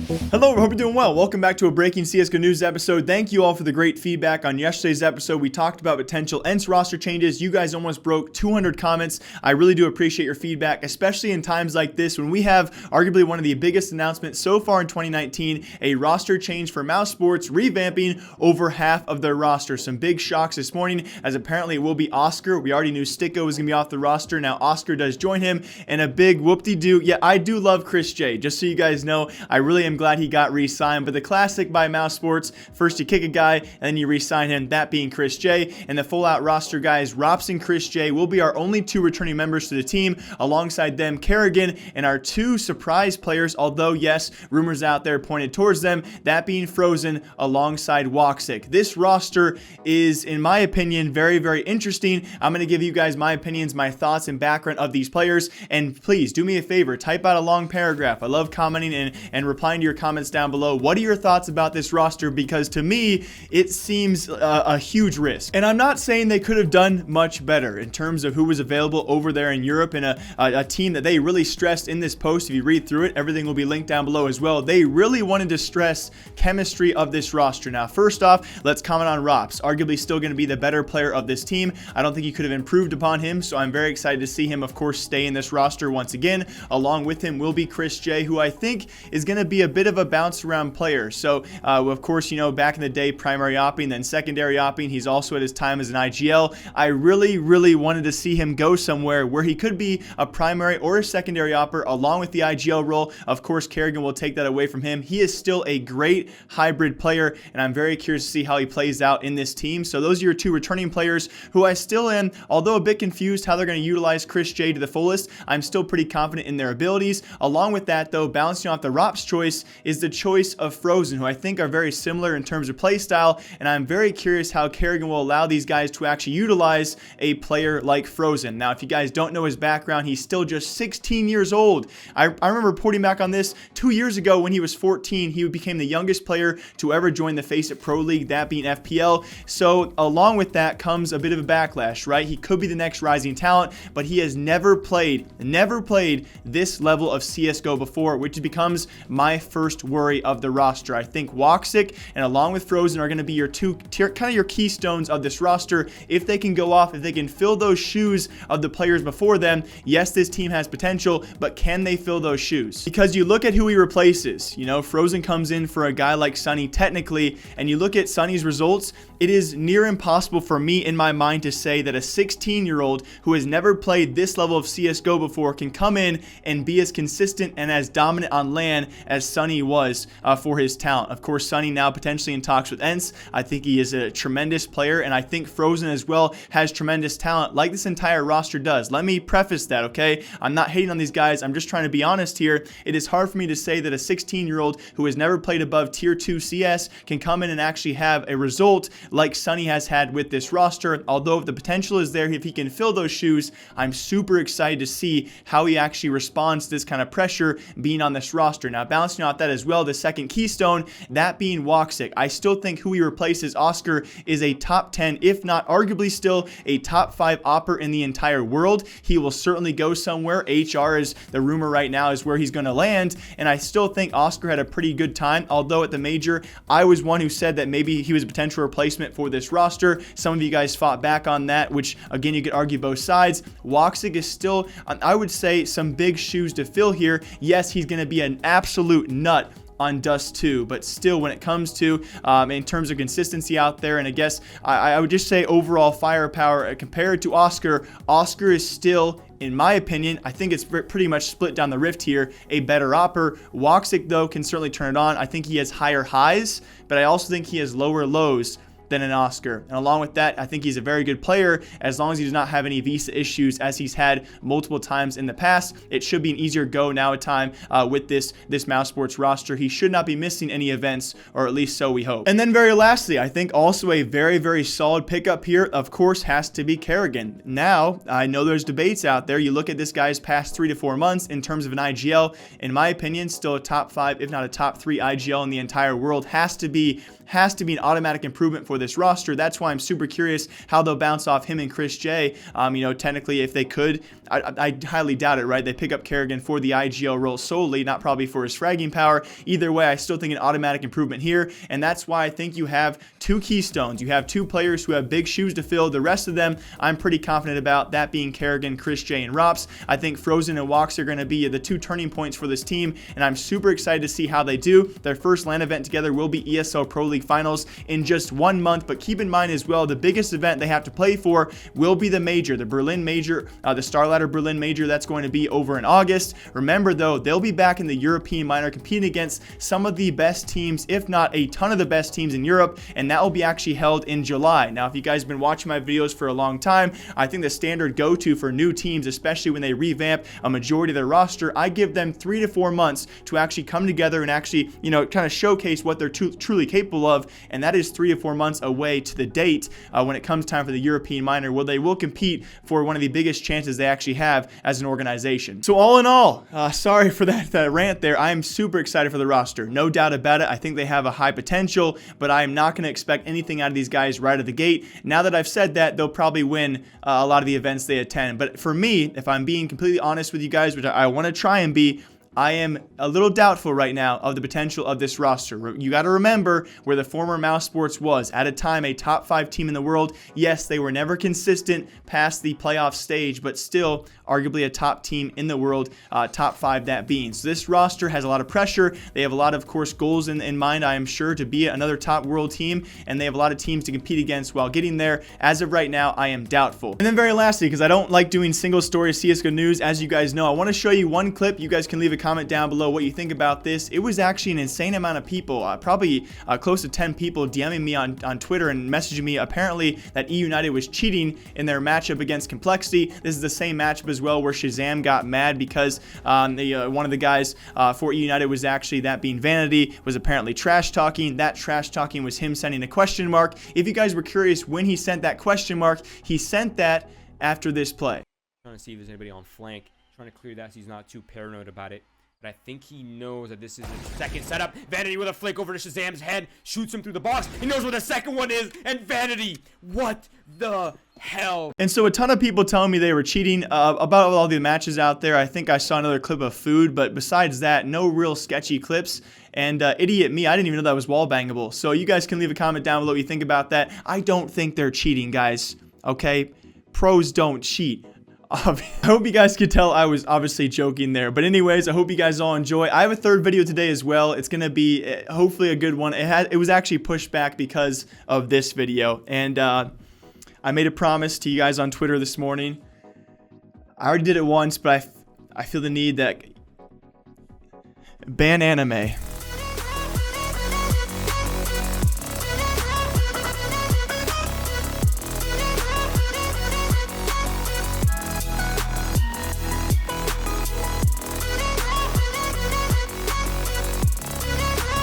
Hello, I hope you're doing well. Welcome back to a breaking CSGO news episode. Thank you all for the great feedback on yesterday's episode. We talked about potential ENCE roster changes. You guys almost broke 200 comments. I really do appreciate your feedback, especially in times like this when we have arguably one of the biggest announcements so far in 2019, a roster change for Mousesports, revamping over half of their roster. Some big shocks this morning, as apparently it will be Oscar. We already knew Sticko was going to be off the roster. Now Oscar does join him, and a big whoop-de-doo. Yeah, I do love Chris J. Just so you guys know, I really am glad he got re-signed, but the classic by Mousesports, first you kick a guy and then you re-sign him, that being Chris J. And the full-out roster guys, Rops and Chris J, will be our only two returning members to the team. Alongside them, Kerrigan and our two surprise players, although yes, rumors out there pointed towards them, that being Frozen alongside Woxic. This roster is, in my opinion, very, very interesting. I'm going to give you guys my opinions, my thoughts, and background of these players, and please do me a favor, type out a long paragraph. I love commenting and replying to your comments down below. What are your thoughts about this roster? Because to me, it seems a huge risk. And I'm not saying they could have done much better in terms of who was available over there in Europe, and a team that they really stressed in this post. If you read through it, everything will be linked down below as well. They really wanted to stress chemistry of this roster. Now, first off, let's comment on Rops. Arguably still going to be the better player of this team. I don't think he could have improved upon him, so I'm very excited to see him, of course, stay in this roster once again. Along with him will be Chris J, who I think is going to be a bit of a bounce around player. So, of course, you know, back in the day, primary opping, then secondary opping. He's also at his time as an IGL. I really wanted to see him go somewhere where he could be a primary or a secondary opper along with the IGL role. Of course, Kerrigan will take that away from him. He is still a great hybrid player, and I'm very curious to see how he plays out in this team. So those are your two returning players who I still am, although a bit confused how they're going to utilize Chris J to the fullest. I'm still pretty confident in their abilities. Along with that, though, balancing off the Rops choice is the choice of Frozen, who I think are very similar in terms of play style, and I'm very curious how Kerrigan will allow these guys to actually utilize a player like Frozen. Now, if you guys don't know his background, he's still just 16 years old. I remember reporting back on this 2 years ago when he was 14. He became the youngest player to ever join the FACEIT Pro League, that being FPL. So along with that comes a bit of a backlash, right? He could be the next rising talent, but he has never played this level of CSGO before, which becomes my first worry of the roster. I think Woxic and along with Frozen are going to be your two kind of your keystones of this roster. If they can go off, if they can fill those shoes of the players before them, yes, this team has potential, but can they fill those shoes? Because you look at who he replaces. You know, Frozen comes in for a guy like Sunny technically, and you look at Sunny's results, it is near impossible for me in my mind to say that a 16-year-old who has never played this level of CSGO before can come in and be as consistent and as dominant on LAN as Sunny was for his talent. Of course, Sunny now potentially in talks with ENCE. I think he is a tremendous player, and I think Frozen as well has tremendous talent, like this entire roster does. Let me preface that, okay? I'm not hating on these guys. I'm just trying to be honest here. It is hard for me to say that a 16-year-old who has never played above Tier 2 CS can come in and actually have a result like Sunny has had with this roster. Although if the potential is there, if he can fill those shoes, I'm super excited to see how he actually responds to this kind of pressure being on this roster. Now, balancing out that as well, the second keystone, that being Woxic. I still think who he replaces, Oscar, is a top 10, if not arguably still a top 5 opper in the entire world. He will certainly go somewhere. HR is the rumor right now is where he's going to land, and I still think Oscar had a pretty good time, although at the major, I was one who said that maybe he was a potential replacement for this roster. Some of you guys fought back on that, which again, you could argue both sides. Woxic is still, I would say, some big shoes to fill here. Yes, he's going to be an absolute nut on Dust 2, but still when it comes to in terms of consistency out there, and I guess I would just say overall firepower compared to Oscar is still, in my opinion, I think it's pretty much split down the rift here, a better opper. Woxic, though, can certainly turn it on. I think he has higher highs, but I also think he has lower lows than an Oscar. And along with that, I think he's a very good player as long as he does not have any visa issues as he's had multiple times in the past. It should be an easier go now at time with this Mousesports roster. He should not be missing any events, or at least so we hope. And then very lastly, I think also a very solid pickup here, of course, has to be Kerrigan. Now, I know there's debates out there. You look at this guy's past 3 to 4 months in terms of an IGL, in my opinion, still a top 5, if not a top 3 IGL in the entire world. Has to be an automatic improvement for for this roster. That's why I'm super curious how they'll bounce off him and Chris J. Technically, if they could, I highly doubt it, right? They pick up Kerrigan for the IGL role solely, not probably for his fragging power. Either way, I still think an automatic improvement here, and that's why I think you have two keystones. You have two players who have big shoes to fill. The rest of them, I'm pretty confident about, that being Kerrigan, Chris J, and Rops. I think Frozen and Walks are going to be the two turning points for this team, and I'm super excited to see how they do. Their first LAN event together will be ESL Pro League Finals in just 1 month, but keep in mind as well, the biggest event they have to play for will be the major, the Berlin Major, the Star Ladder Berlin Major. That's going to be over in August. Remember though, they'll be back in the European minor competing against some of the best teams, if not a ton of the best teams in Europe, and that will be actually held in July. Now, if you guys have been watching my videos for a long time, I think the standard go-to for new teams, especially when they revamp a majority of their roster, I give them 3 to 4 months to actually come together and actually, kind of showcase what they're truly capable of, and that is 3 to 4 months away to the date when it comes time for the European minor, where they will compete for one of the biggest chances they actually have as an organization. So all in all, sorry for that rant there. I am super excited for the roster, no doubt about it. I think they have a high potential, but I am not going to expect anything out of these guys right out of the gate. Now that I've said that, they'll probably win a lot of the events they attend. But for me, if I'm being completely honest with you guys, which I want to try and be, I am a little doubtful right now of the potential of this roster. You got to remember where the former Mousesports was. At a time, a top 5 team in the world. Yes, they were never consistent past the playoff stage, but still arguably a top team in the world, top 5 that being. So this roster has a lot of pressure. They have a lot of course, goals in mind, I am sure, to be another top world team, and they have a lot of teams to compete against while getting there. As of right now, I am doubtful. And then very lastly, because I don't like doing single story CSGO news, as you guys know, I want to show you one clip. You guys can leave a comment down below what you think about this. It was actually an insane amount of people, probably close to 10 people DMing me on Twitter and messaging me apparently that eUnited was cheating in their matchup against Complexity. This is the same matchup as well where Shazam got mad because one of the guys for eUnited was actually, that being Vanity, was apparently trash talking. That trash talking was him sending a question mark. If you guys were curious when he sent that question mark, he sent that after this play. Trying to see if there's anybody on flank, trying to clear that so he's not too paranoid about it. But I think he knows that this is his second setup. Vanity with a flick over to Shazam's head, shoots him through the box. He knows where the second one is, and Vanity, what the hell? And so a ton of people telling me they were cheating about all the matches out there. I think I saw another clip of food, but besides that, no real sketchy clips. And idiot me, I didn't even know that was wall bangable. So you guys can leave a comment down below what you think about that. I don't think they're cheating, guys. Okay? Pros don't cheat. I hope you guys could tell I was obviously joking there. But anyways, I hope you guys all enjoy. I have a third video today as well. It's going to be hopefully a good one. It was actually pushed back because of this video. And I made a promise to you guys on Twitter this morning. I already did it once, but I feel the need that ban anime.